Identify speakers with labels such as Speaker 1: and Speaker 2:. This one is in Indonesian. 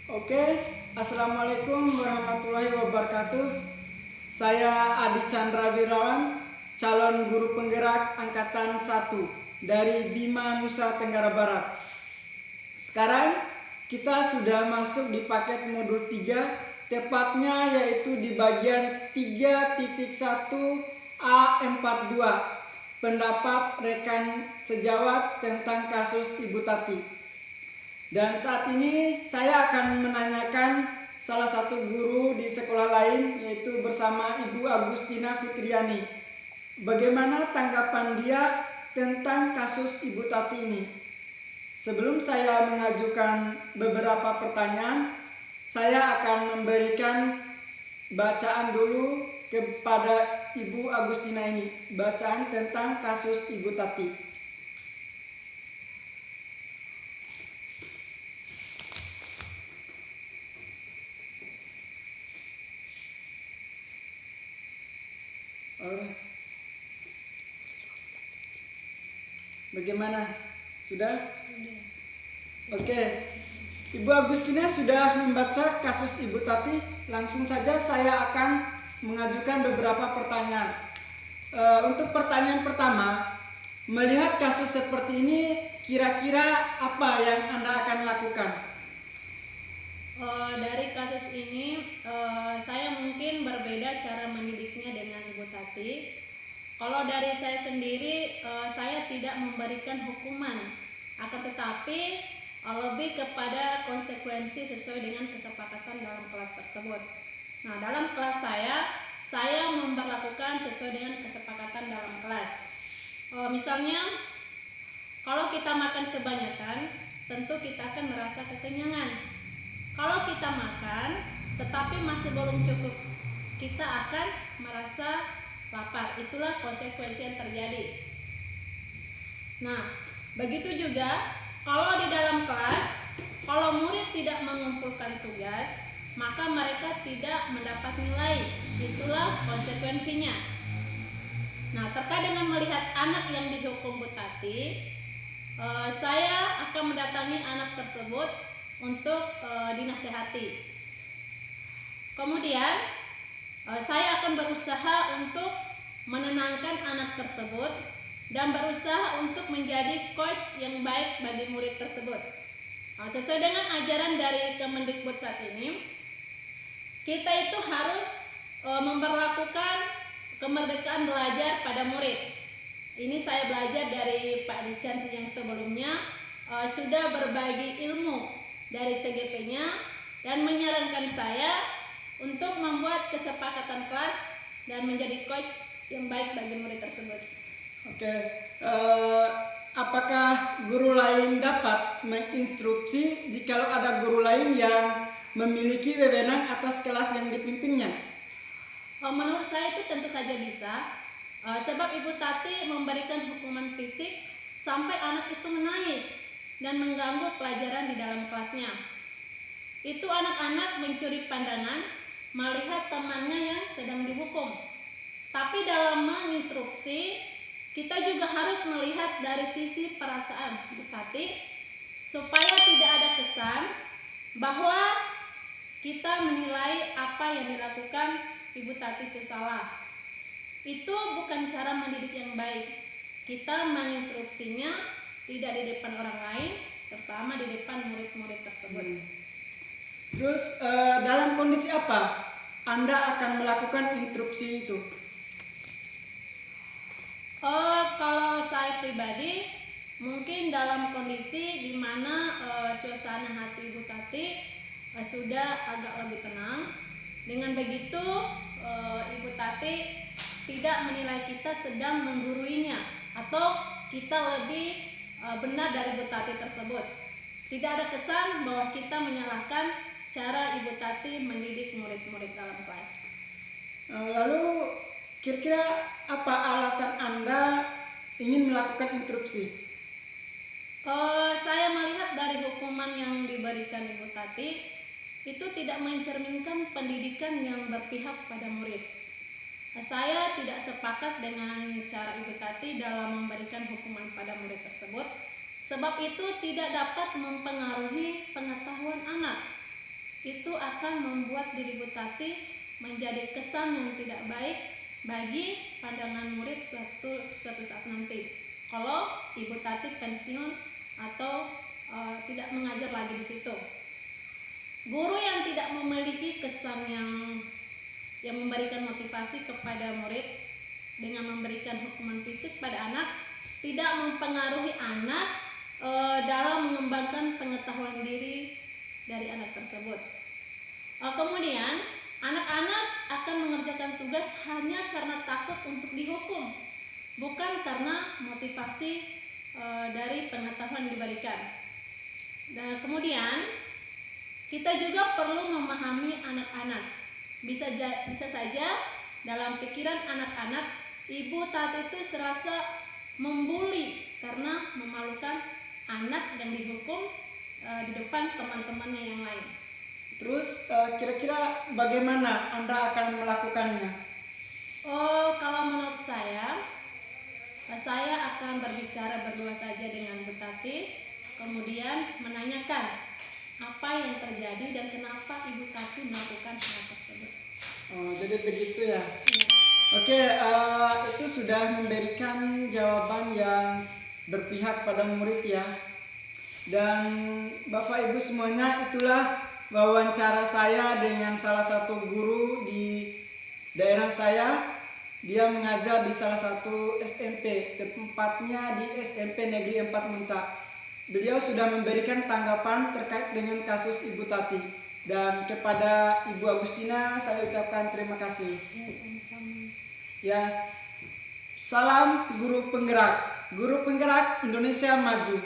Speaker 1: Oke, Assalamualaikum warahmatullahi wabarakatuh. Saya Adi Chandra Wirawan, calon guru penggerak Angkatan 1 dari Bima Nusa Tenggara Barat. Sekarang kita sudah masuk di paket modul 3, tepatnya yaitu di bagian 3.1 A42, pendapat rekan sejawat tentang kasus Ibu Tati. Dan saat ini saya akan menanyakan salah satu guru di sekolah lain, yaitu bersama Ibu Agustina Fitriani. Bagaimana tanggapan dia tentang kasus Ibu Tati ini? Sebelum saya mengajukan beberapa pertanyaan, saya akan memberikan bacaan dulu kepada Ibu Agustina ini. Bacaan tentang kasus Ibu Tati. Bagaimana? Sudah?
Speaker 2: Sudah.
Speaker 1: Oke. Ibu Agustina sudah membaca kasus Ibu Tati. Langsung saja saya akan mengajukan beberapa pertanyaan. Untuk pertanyaan pertama, melihat kasus seperti ini, kira-kira apa yang Anda akan lakukan?
Speaker 2: Dari kasus ini, saya mungkin berbeda cara mendidiknya dengan Ibu Tati. Kalau dari saya sendiri, saya tidak memberikan hukuman, akan tetapi lebih kepada konsekuensi sesuai dengan kesepakatan dalam kelas tersebut. Nah, dalam kelas saya memperlakukan sesuai dengan kesepakatan dalam kelas. Misalnya, kalau kita makan kebanyakan, tentu kita akan merasa kekenyangan. Kalau kita makan tetapi masih belum cukup, kita akan merasa lapar. Itulah konsekuensi yang terjadi. Nah, begitu juga kalau di dalam kelas, kalau murid tidak mengumpulkan tugas, maka mereka tidak mendapat nilai. Itulah konsekuensinya. Nah, terkait dengan melihat anak yang dihukum Bu Tati, saya akan mendatangi anak tersebut untuk dinasehati. Kemudian saya akan berusaha untuk menenangkan anak tersebut dan berusaha untuk menjadi coach yang baik bagi murid tersebut. Sesuai dengan ajaran dari Kemendikbud saat ini, kita itu harus memperlakukan kemerdekaan belajar pada murid. Ini saya belajar dari Pak Dican yang sebelumnya sudah berbagi ilmu dari CGP-nya dan menyarankan saya untuk membuat kesepakatan kelas dan menjadi coach yang baik bagi murid tersebut.
Speaker 1: Oke, apakah guru lain dapat menginstruksi jika ada guru lain yang memiliki wewenang atas kelas yang dipimpinnya?
Speaker 2: Menurut saya itu tentu saja bisa, sebab Ibu Tati memberikan hukuman fisik sampai anak itu menangis dan mengganggu pelajaran di dalam kelasnya. Itu anak-anak mencuri pandangan melihat temannya yang sedang dihukum. Tapi dalam menginstruksi, kita juga harus melihat dari sisi perasaan Ibu Tati supaya tidak ada kesan bahwa kita menilai apa yang dilakukan Ibu Tati itu salah. Itu bukan cara mendidik yang baik. Kita menginstruksinya tidak di depan orang lain, terutama di depan murid-murid tersebut.
Speaker 1: Terus dalam kondisi apa Anda akan melakukan instruksi itu?
Speaker 2: Kalau saya pribadi, mungkin dalam kondisi di mana suasana hati Ibu Tati sudah agak lebih tenang. Dengan begitu, Ibu Tati tidak menilai kita sedang mengguruinya atau kita lebih benar dari Ibu Tati tersebut. Tidak ada kesan bahwa kita menyalahkan cara Ibu Tati mendidik murid-murid dalam kelas.
Speaker 1: Lalu kira-kira apa alasan Anda ingin melakukan instruksi?
Speaker 2: Saya melihat dari hukuman yang diberikan Ibu Tati itu tidak mencerminkan pendidikan yang berpihak pada murid. Saya tidak sepakat dengan cara Ibu Tati dalam memberikan hukuman pada murid tersebut, sebab itu tidak dapat mempengaruhi pengetahuan anak. itu akan membuat diri Bu Tati menjadi kesan yang tidak baik bagi pandangan murid suatu saat nanti. Kalau Ibu Tati pensiun atau tidak mengajar lagi di situ. Guru yang tidak memiliki kesan yang memberikan motivasi kepada murid dengan memberikan hukuman fisik pada anak tidak mempengaruhi anak dalam mengembangkan pengetahuan diri dari anak tersebut. Kemudian anak-anak akan mengerjakan tugas hanya karena takut untuk dihukum, bukan karena motivasi dari pengetahuan yang diberikan. Dan kemudian kita juga perlu memahami anak-anak. Bisa saja dalam pikiran anak-anak Ibu Tati itu serasa membuli karena memalukan anak yang dihukum di depan teman-temannya yang lain.
Speaker 1: Terus kira-kira bagaimana Anda akan melakukannya?
Speaker 2: Kalau menurut saya akan berbicara berdua saja dengan Bu Tati, kemudian menanyakan apa yang terjadi dan kenapa Ibu Tati melakukan hal tersebut.
Speaker 1: Jadi begitu ya.
Speaker 2: Ya.
Speaker 1: Oke, itu sudah memberikan jawaban yang berpihak pada murid ya. Dan Bapak Ibu semuanya, itulah wawancara saya dengan salah satu guru di daerah saya. Dia mengajar di salah satu SMP, tempatnya di SMP Negeri 4 Munta. Beliau sudah memberikan tanggapan terkait dengan kasus Ibu Tati. Dan kepada Ibu Agustina saya ucapkan terima kasih.
Speaker 2: Ya, sama-sama.
Speaker 1: Ya, salam guru penggerak. Guru penggerak Indonesia maju.